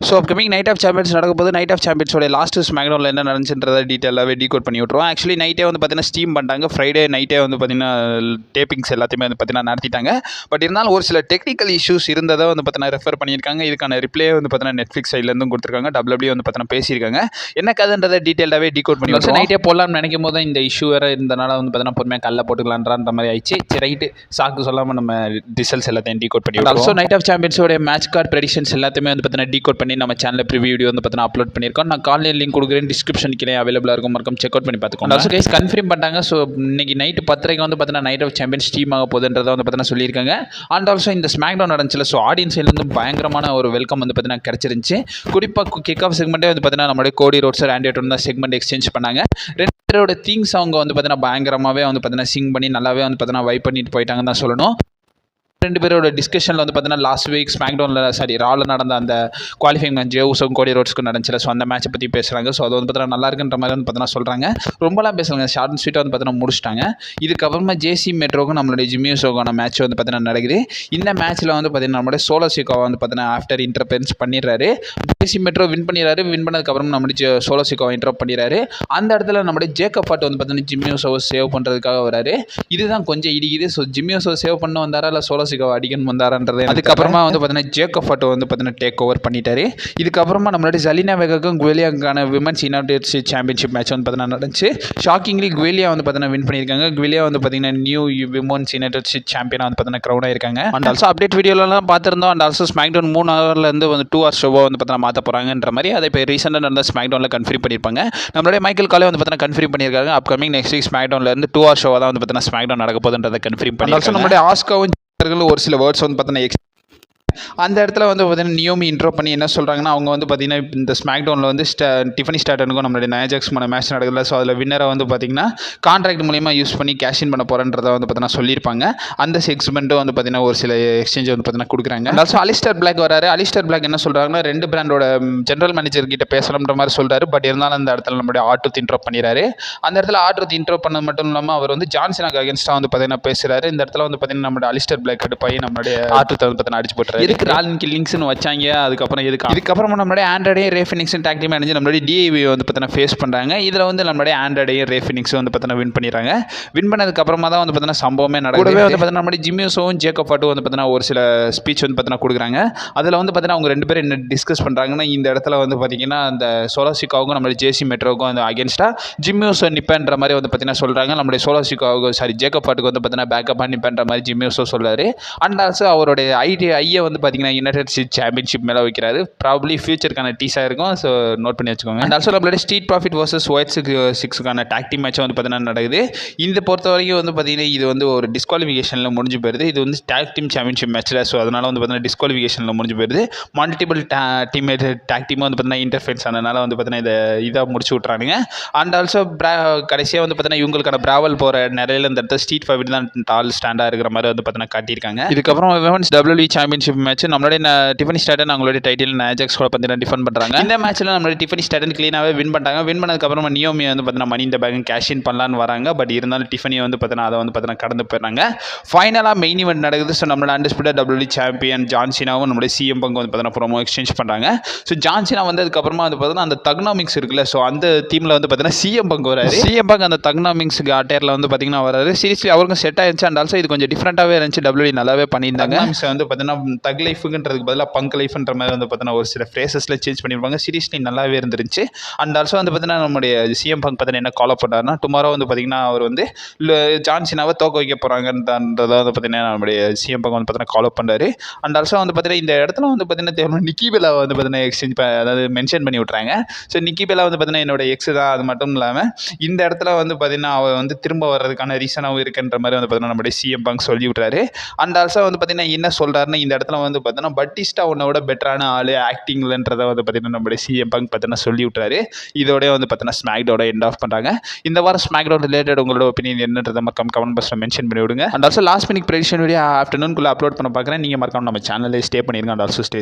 So upcoming night of champions நடக்கும்போது night of சாம்பியன்ஸோட last ஸ்மாக்டவுனில் என்ன நடந்துச்சுன்றதை டீட்டெயிலாகவே டீகோட் பண்ணி விட்ருவோம். ஆக்சுவலி நைட்டே வந்து பார்த்தீங்கன்னா ஸ்டீம் பண்ணிட்டாங்க. ஃப்ரைடே நைட்டே வந்து பார்த்தீங்கன்னா டேப்பிங்ஸ் எல்லாத்தையுமே வந்து பார்த்தீங்கன்னா நடத்திட்டாங்க. பட் இருந்தாலும் ஒரு சில டெக்னிக்கல் இஷ்யூஸ் இருந்ததை வந்து பார்த்தீங்கன்னா ரெஃபர் பண்ணியிருக்காங்க. இதுக்கான ரிப்ளே வந்து பார்த்தீங்கன்னா நெட்ஃப்ளிக்ஸ் சைட்லேருந்தும் கொடுத்துருக்காங்க. WWE வந்து பார்த்தீங்கன்னா பேசியிருக்காங்க. என்ன கதைன்றதை டீட்டெயிலாகவே டீகோட் பண்ணி விட்ருவோம். நைட்டே போடலாம்னு நினைக்கும் போது இந்த இஷ்யூ வேறு இருந்தனால வந்து பார்த்தீங்கன்னா பொறுமையாக கல்ல போட்டுக்கலான்ற மாதிரி ஆயிடுச்சு. சரி ரைட்டு சாக்கு சொல்லாமல் நம்ம ரிசல்ட்ஸ் எல்லாத்தையும் டீகோட் பண்ணி விட்ருவோம். ஆல்சோ நைட் ஆஃப் சாம்பியன்ஸோட மேட்ச் கார்டு ப்ரெடிக்ஷன்ஸ் எல்லாத்தையுமே வந்து பார்த்தீங்கன்னா டீகோட் பண்ணி நம்ம சேனலில் ப்ரிவியூ வீடியோ வந்து பார்த்தீங்கன்னா அப்லோட் பண்ணியிருக்கோம். நான் காலையில் லிங்க் கொடுக்குறேன், டிஸ்கிரிப்ஷன் கீழே அவைலபிளாக இருக்கும், மறக்காம செக் அவுட் பண்ணி பார்த்துக்கோங்க. ஆல்சோ கைஸ் கன்ஃபார்ம் பண்ணிட்டாங்க. ஸோ இன்னைக்கு நைட்டு 10:30 வந்து பார்த்தீங்கன்னா நைட் ஆஃப் சாம்பியன்ஸ் டீம் ஆக போகுதுன்றதை வந்து பார்த்தீங்கன்னா சொல்லியிருக்காங்க. அண்ட் ஆல்சோ இந்த ஸ்மாக்டவுன் நடந்துச்சுல, ஸோ ஆடியன்ஸ் சைட்லேருந்து பயங்கரமான ஒரு வெல்கம் வந்து பார்த்தீங்கன்னா கிடச்சிருந்துச்சு. குறிப்பாக கிக் ஆஃப் செக்மெண்ட்டே வந்து பார்த்தீங்கன்னா நம்மளுடைய கோடி ரோட்ஸ் ஆண்டி ஆர்டன் தான் செக்மெண்ட் எக்ஸ்சேஞ்ச் பண்ணாங்க. ரெண்டு பேரோட தீம்ஸ் அவங்க வந்து பார்த்தீங்கன்னா பயங்கரமாகவே வந்து பார்த்தீங்கன்னா சிங் பண்ணி நல்லாவே வந்து பார்த்தீங்கன்னா வைப் பண்ணிட்டு போயிட்டாங்கன்னு தான் சொல்லணும். ரெண்டு பேரோட டிஸ்கஷனில் வந்து பார்த்தீங்கன்னா லாஸ்ட் வீக் ஸ்மாக்டவுனில் ராவில் நடந்த அந்த குவாலிஃபைங் மேட்ச் ஜேவுஸும் கோடி ரோட்ஸ்க்கும் நடந்துச்சு. ஸோ அந்த மேட்சை பற்றி பேசுகிறாங்க. ஸோ அது வந்து பார்த்தீங்கன்னா நல்லா இருக்குன்ற மாதிரி வந்து பார்த்தீங்கன்னா சொல்கிறாங்க. ரொம்பலாம் பேசுகிறாங்க, ஷார்ட் அண்ட் ஸ்வீட்டாக வந்து பார்த்தீங்கன்னா முடிச்சிட்டாங்க. இதுக்கப்புறமா ஜேசி மெட்ரோக்கும் நம்மளுடைய ஜிம்மி யூசோக்கான மேட்ச் வந்து பார்த்தீங்கன்னா நடக்குது. இந்த மேட்ச்சில் வந்து பார்த்தீங்கன்னா நம்மளுடைய சோலோ சிக்கோவை வந்து பார்த்தீங்கன்னா ஆஃப்டர் இன்டர்ஃபரன்ஸ் பண்ணிடுறாரு. ஜேசி மெட்ரோ வின் பண்ணிடுறாரு. வின் பண்ணதுக்கப்புறம் நம்மளுடைய சோலோ சிக்கோவை இன்டர்ப் பண்ணிடுறாரு. அந்த இடத்துல நம்மளுடைய ஜேக்கப் பாட் வந்து பார்த்தீங்கன்னா ஜிம்மி யூசோவை சேவ் பண்ணுறதுக்காக வராரு. இதுதான் கொஞ்சம் இடிக்குது. ஸோ ஜிம்மி யூசோவை சேவ் பண்ண வந்தாரா இல்லை சோலோ சிக்கோவை அடிக்கணும் வந்தாரன்றது. அதுக்கப்புறமா வந்து பார்த்தீங்கன்னா ஜேக்கப் பாட் வந்து பார்த்தீங்கன்னா டேக் ஓவர் பண்ணிட்டாரு. இதுக்கப்புறமா நம்மளுடைய ஜலினா வெகாக்கும் குவேலியாக்கான women's United States championship match வந்து பார்த்தீங்கன்னா நடந்துச்சு. ஷாக்கிங்லி குவேலியா வந்து பார்த்தீங்கன்னா வின் பண்ணியிருக்காங்க. குவேலியா வந்து பார்த்தீங்கன்னா நியூ விமன்ஸ் யுனைடெட் ஸ்டேட்ஸ் சாம்பியனாக வந்து பார்த்தீங்கன்னா க்ரௌன் ஆயிருக்காங்க. அண்ட் ஆல்சோ அப்டேட் வீடியோலாம் பார்த்துருந்தோம். அண்ட் ஆல்சோ ஸ்மாக்டவுன் 3 ஹவர்லேருந்து வந்து 2 ஹவர்ஸ் ஷோவாக வந்து பார்த்தீங்கன்னா மாற்ற போகிறாங்கன்ற மாதிரி அதை இப்போ ரீசெண்டாக நடந்த ஸ்மாக்டவுனில் கன்ஃபார்ம் பண்ணியிருப்பாங்க. நம்மளுடைய மைக்கேல் காலே வந்து பார்த்தீங்கன்னா கன்ஃபார்ம் பண்ணியிருக்காங்க. அப்கமிங் நெக்ஸ்ட் வீக் ஸ்மாக்டவுன்லேருந்து 2 ஹவர்ஸ் ஷோவாக தான் வந்து பார்த்தீங்கன்னா ஸ்மாக்டவுன் நடக்க போகுதுன்றதை கன்ஃபார்ம் பண்ணி. ஆல்சோ நம்மளுடைய ஆஸ்காவும் ஒரு சில வேர்ட்ஸ் வந்து பார்த்தீங்கன்னா அந்த இடத்துல வந்து பார்த்தீங்கன்னா நியோமி இன்ட்ரோ பண்ணி என்ன சொல்கிறாங்கன்னா, அவங்க வந்து பார்த்தீங்கன்னா இந்த ஸ்மாக்டவுனில் வந்து டிஃபனி ஸ்டார்டனுக்கும் நம்மளுடைய நயாஜாக்ஸ்மான மேட்ச் நடக்குதுல. ஸோ அதில் வின்னரை வந்து பார்த்தீங்கன்னா கான்ட்ராக்ட் மூலியமாக யூஸ் பண்ணி கேஷ் இன் பண்ண போகிறன்றதை வந்து பார்த்தீங்கன்னா சொல்லியிருப்பாங்க. அந்த செக்ஸ்மெண்ட்டும் வந்து பார்த்தீங்கன்னா ஒரு சில எக்ஸ்சேஞ்ச் வந்து பார்த்தீங்கன்னா கொடுக்குறாங்க. ஆல்சோ அலிஸ்டர் பிளாக் வராரு. அலிஸ்டர் பிளாக் என்ன சொல்கிறாங்கன்னா, 2 பிராண்டோட ஜென்ரல் மேனேஜர் கிட்ட பேசலாம்ன்ற மாதிரி சொல்கிறாரு. பட் இருந்தாலும் அந்த இடத்துல நம்மளுடைய ஆர்ட்ரூத் இன்ட்ரோ பண்ணிடுறாரு. அந்த இடத்துல ஆர்ட்ரூத் இன்ட்ரோ பண்ணது மட்டும் இல்லாமல் அவர் வந்து ஜான்சனாக்கு அகேன்ஸ்டாக வந்து பார்த்தீங்கன்னா பேசுகிறாரு. இந்த இடத்துல வந்து பார்த்தீங்கன்னா நம்மளுடைய அலிஸ்டர் பிளாக் கடுப்பாகி நம்மளுடைய ஆர்ட்ரூத்தை வந்து பார்த்தீங்கன்னா அடிச்சு போட்டுறாரு. இதுக்கு ராலின் கில்லிங்ஸ்னு வச்சாங்க. அதுக்கப்புறம் இதுக்கப்புறமா நம்மளுடைய ஆண்ட்ராய்டையும் ரே ஃபினிக்ஸும் டாக் டீம் மேனேஜர் நம்மளுடைய டிஐவி வந்து பார்த்தீங்கன்னா ஃபேஸ் பண்ணுறாங்க. இதில் வந்து நம்மளுடைய ஆண்ட்ராய்டையும் ரே ஃபினிக்ஸும் வந்து பார்த்தீங்கன்னா வின் பண்ணிடுறாங்க. வின் பண்ணதுக்கப்புறமா தான் வந்து பார்த்தீங்கன்னா சம்பவமே நடக்குது. கூடவே வந்து பார்த்தீங்கன்னா நம்மளுடைய ஜிம்மி யூசோவும் ஜேக்கப் பாட்டும் வந்து பார்த்தீங்கன்னா ஒரு சில ஸ்பீச் வந்து பார்த்தீங்கன்னா கொடுக்குறாங்க. அதில் வந்து பார்த்தீங்கன்னா அவங்க 2 பேரும் என்ன டிஸ்கஸ் பண்ணுறாங்கன்னா, இந்த இடத்துல வந்து பார்த்தீங்கன்னா அந்த சோலோசிக்காவுக்கும் நம்மளுடைய ஜேசி மெட்ரோவுக்கும் வந்து அகேன்ஸ்டாக ஜிம்மி யூசோ நிப்பேன்ற மாதிரி வந்து பார்த்தீங்கன்னா சொல்கிறாங்க. நம்மளுடைய சோலோசிக்காவுக்கு ஜேக்கப் பாட்டுக்கு வந்து பார்த்தீங்கன்னா பேக்கப்பாக நிப்பேன்ற மாதிரி ஜிம்மி யூசோ சொல்றாரு. அண்ட் ஆல்சோ அவருடைய ஐயை வந்து பார்த்தீங்கன்னா யுனைடெட் ஸ்டேட்ஸ் சாம்பியன்ஷிப் மேலே வைக்கிறாரு. ப்ராபப்லி ஃபியூச்சருக்கான டீஸாக இருக்கும். ஸோ நோட் பண்ணி வச்சுக்கோங்க. அண்ட் ஆல்சோ நம்மளுடைய ஸ்ட்ரீட் ப்ராஃபிட் வர்சஸ் ஒயிட் சிக்ஸுக்கான டாக் டீம் மேட்ச் வந்து பார்த்தீங்கன்னா நடக்குது. இந்த பொறுத்த வரைக்கும் வந்து பார்த்தீங்கன்னா இது வந்து ஒரு டிஸ்குவாலிஃபிகேஷனில் முடிஞ்சு போயிருது. இது வந்து டாக் டீம் சாம்பியன்ஷிப் மேட்ச்சில். ஸோ அதனால் வந்து பார்த்தீங்கன்னா டிஸ்குவாலிஃபிகேஷனில் முடிஞ்சு போயிருது. மல்டிபிள் டீம்மேட் டாக் டீம் வந்து பார்த்தீங்கன்னா இன்டர்ஃபரன்ஸ் ஆனதுனால வந்து பார்த்தீங்கன்னா இதாக முடிச்சு விட்றானுங்க. அண்ட் ஆல்சோ கடைசியாக வந்து பார்த்தீங்கன்னா இவங்களுக்கான பிராவல் போகிற நிலையில் இந்த இடத்துல ஸ்ட்ரீட் ப்ராஃபிட் தான் டால் ஸ்டாண்டாக இருக்கிற மாதிரி வந்து பார்த்தீங்கன்னா காட்டியிருக்காங்க. இதுக்கப்புறம் விமன்ஸ் WWE சாம்பியன்ஷிப் மேட்ச் நம்மளுடைய டிஃபனி ஸ்டார்டன் அவங்களுடைய டைட்டில் நயாஜாக்ஸ் கூட பார்த்தீங்கன்னா டிஃபெண்ட் பண்ணுறாங்க. இந்த மேட்ச்சில் நம்மளுடைய டிஃபனி ஸ்டார்டன் க்ளீனாகவே வின் பண்ணிட்டாங்க. வின் பண்ணதுக்கப்புறமா நியோமி வந்து பார்த்தீங்கன்னா மணி இந்த பேக் கேஷ் இன் பண்ணலான்னு வராங்க. பட் இருந்தாலும் டிஃபனியை வந்து பார்த்தீங்கன்னா அதை வந்து பார்த்தீங்கன்னா கடந்து போயிடுறாங்க. ஃபைனலாக மெயின் ஈவெண்ட் நடக்குது. ஸோ நம்மளோட அண்டர்ஸ்பியூட்டட் WWE சாம்பியன் ஜான் சீனாவும் நம்மளுடைய சிஎம் பங்கு வந்து பார்த்தீங்கன்னா ப்ரோமோ எக்ஸ்சேஞ்ச் பண்ணுறாங்க. ஸோ ஜான் சீனா வந்ததுக்கப்புறமா வந்து பார்த்தீங்கன்னா அந்த தக்னாமிக்ஸ் இருக்குல்ல, ஸோ அந்த டீமில் வந்து பார்த்தீங்கன்னா சிஎம் பங்கு வராரு. சிஎம் பங்கு அந்த தக்னாமிக்ஸுக்கு அட்டையரில் வந்து பார்த்தீங்கன்னா வராரு. சீரியஸ்லி அவருக்கும் செட் ஆயிடுச்சு. அண்ட் ஆல்சோ இது கொஞ்சம் டிஃப்ரெண்ட்டாகவே இருந்துச்சு. WWE நல்லாவே பண்ணியிருந்தாங்க. வந்து பார்த்தீங்கன்னா தக் லைஃபுன்றதுக்கு பதிலாக பங்க் லைஃப்ன்ற மாதிரி வந்து பார்த்தீங்கன்னா ஒரு சில ஃப்ரேசஸில் சேஞ்ச் பண்ணியிருப்பாங்க. சீரியஸ்லி நல்லாவே இருந்துருச்சு. அண்ட் ஆல்சோ வந்து பார்த்தீங்கன்னா நம்மளுடைய சிஎம் பங்க் பார்த்தீங்கன்னா என்ன கால் பண்ணுறாருன்னா, டுமாரோ வந்து பார்த்தீங்கன்னா அவர் வந்து ஜான் சீனாவை தோக்க வைக்க போகிறாங்கன்றதை வந்து பார்த்தீங்கன்னா நம்மளுடைய சிஎம் பங்க் வந்து பார்த்தீங்கன்னா கால் பண்ணுறாரு. அண்ட் ஆல்சோ வந்து பார்த்தீங்கன்னா இந்த இடத்துல வந்து பார்த்தீங்கன்னா நிக்கி பெல்லா வந்து பார்த்தீங்கன்னா எக்ஸ்சேஞ்ச் அதாவது மென்ஷன் பண்ணி விட்றாங்க. ஸோ நிக்கி பெல்லா வந்து பார்த்தீங்கன்னா என்னோட எக்ஸ் தான். அது மட்டும் இல்லாமல் இந்த இடத்துல வந்து பார்த்தீங்கன்னா அவர் வந்து திரும்ப வர்றதுக்கான ரீசனாகவும் இருக்குன்ற மாதிரி வந்து பார்த்தீங்கன்னா நம்மளுடைய சிஎம் பங்க் சொல்லி விட்றாரு. அண்ட் ஆல்சோ வந்து பார்த்தீங்கன்னா என்ன சொல்கிறாருன்னா, இந்த இடத்துல வந்து பார்த்தீங்கன்னா பட்டிஸ்டா உன்னோட பெட்டரான ஆள் ஆக்டிங்லன்றதை வந்து பார்த்தீங்கன்னா நம்மளுடைய சிஎம் பங்க் பார்த்தீங்கன்னா சொல்லி விட்றாரு. இதோடய வந்து பார்த்தீங்கன்னா ஸ்மாக்டவுனை எண்ட் ஆஃப் பண்ணுறாங்க. இந்த வாரம் ஸ்மாக்டவுன் ரிலேட்டட் உங்களோட ஒப்பீனியன் என்னன்றதை மறக்காம கமெண்ட் பாக்ஸில் மென்ஷன் பண்ணி விடுங்க. And also last minute prediction video ஆஃப்டர்நூன்குள்ளே அப்லோட் பண்ண பார்க்குறேன். நீங்கள் மறக்காம நம்ம சேனலில் ஸ்டே பண்ணிடுங்க. And also stay